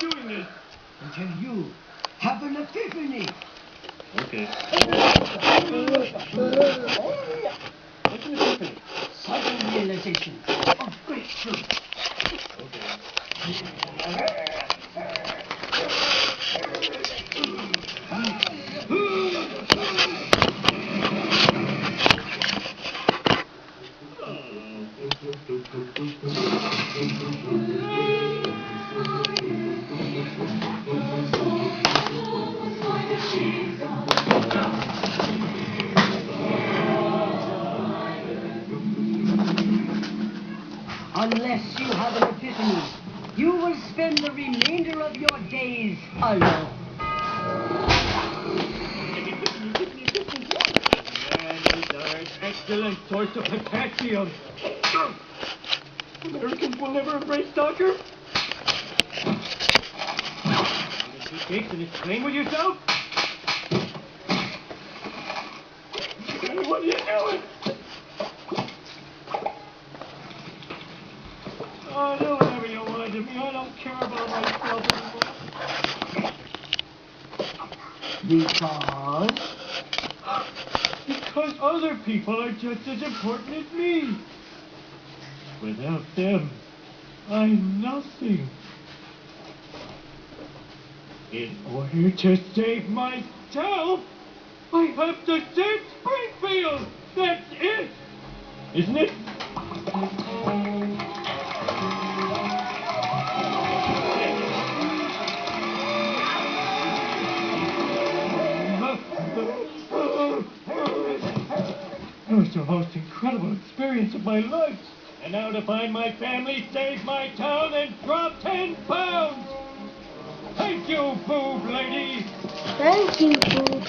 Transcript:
doing this? Until you have an epiphany. Okay. What's an epiphany? Sudden realization of great truth. Unless you have an epiphany, you will spend the remainder of your days alone. Bananas are an excellent source of potassium. Americans will never embrace soccer. Two cakes and explain with yourself. What are you doing? Oh, do whatever you want to me. I don't care about myself anymore. Because other people are just as important as me. Without them, I'm nothing. In order to save myself, I have to save Springfield. That's it. Isn't it? It was the most incredible experience of my life. And now to find my family, save my town, and drop 10 pounds! Thank you, boob lady! Thank you, Boob.